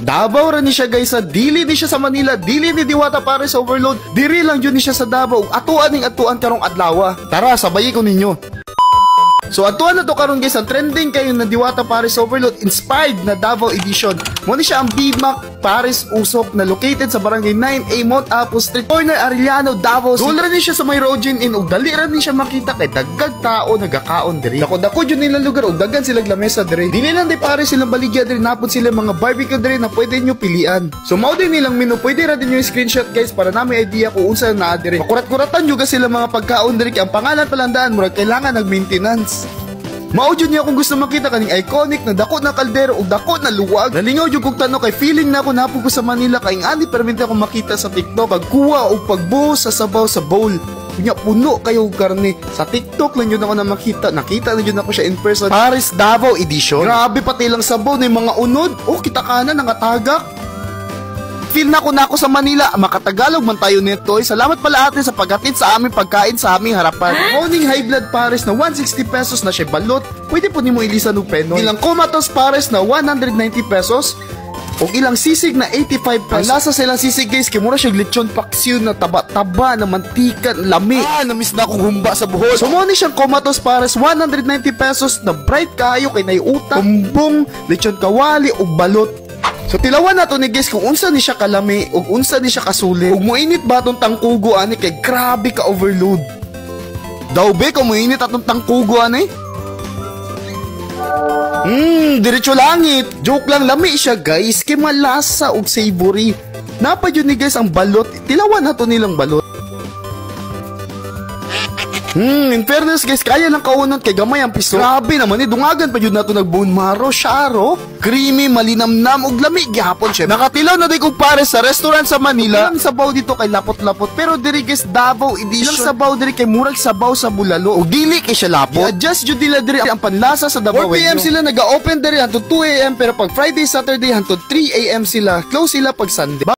Davao ra ni siya guys, sa dili ni siya sa Manila, dili ni Diwata Pares Overload, diri lang yun ni siya sa Davao, atuan ning atuan karong adlaw. Tara, sabayi ko ninyo. So atuan na to karon guys, ang trending kayo na Diwata Pares Overload inspired na Davao Edition. Mo ni siya ang BMAC Pares Usok na located sa Barangay 9A Mount Apo Street, corner Arellano, Davao. Dul ra ni siya sa may Rogen in ug dali ra ni siya makita kay daggag tao nagakaon diri. Dako-dako jud nila lugar ug daghan sila lamesa diri. Dili lang di pare silang baligya diri, napod sila mga barbecue diri na pwede nyo pilian. So mao din nilang menu, pwede ra din yung screenshot guys para na may idea kung unsa na diri. Makurat-kuratan juga sila mga pagkaon diri kay ang pangalan palandaan murag kailangan nag-maintenance. Mao jud niya kung gusto makita kaning iconic na dako na kaldero ug dako na luwag. Nalingaw jud kog tanong kay feeling na ako napo ko sa Manila kay ani permente ako makita sa TikTok pagkuha og pagbuhos sa sabaw sa bowl. Kunya puno kayo karne. Sa TikTok lang yun ako na makita. Nakita na yun ako siya in person. Pares Davao Edition. Grabe pati lang sabaw na yung mga unod. Oh, kita ka na nangatagak. Feel na ako sa Manila, makatagalog man tayo nito. Salamat pala ate sa paghatid sa aming pagkain sa aming harapan. Morning high blood pares na 160 pesos na siya balot. Pwede po nimo ilisan ng penoy. Ilang comatose pares na 190 pesos. O ilang sisig na 85 pesos. Ang lasa sa ilang sisig guys, kay mura siya lechon paksiw na taba-taba na mantika, lami. Namiss na akong humba sa buhol. So mo ni siyang comatose pares 190 pesos na bright kayo kay naiutang, kumbong, lechon kawali o balot. So tilawan nato ni guys kung unsa ni siya kalami ug unsa ni siya kasulit. Ug moinit ba tong tangkugo ani kay grabe ka overload. Daw be kung moinit atong tangkugo ani? Diretso langit. Joke lang, lami siya guys kay malasa ug savory. Napa yun ni guys ang balot. Tilawan nato nilang balot. In fairness guys, kaya lang kaunon kay gamay ang piso. Grabe naman dungagan pa yun nato nag-bone marrow, syaro. Creamy, malinamnam ug lami gihapon chef. Nakatilaw na di kog pares sa restaurant sa Manila. Ilang sabaw dito kay lapot-lapot, pero diri guys Davao Edition. Ilang sabaw diri kay murag sabaw sa bulalo ug dili kay siya lapot. I-adjust jud nila diri ang panlasa sa Davao. 4 PM sila naga-open diri hangtod 2 AM, pero pag Friday, Saturday hangtod 3 AM sila. Close sila pag Sunday.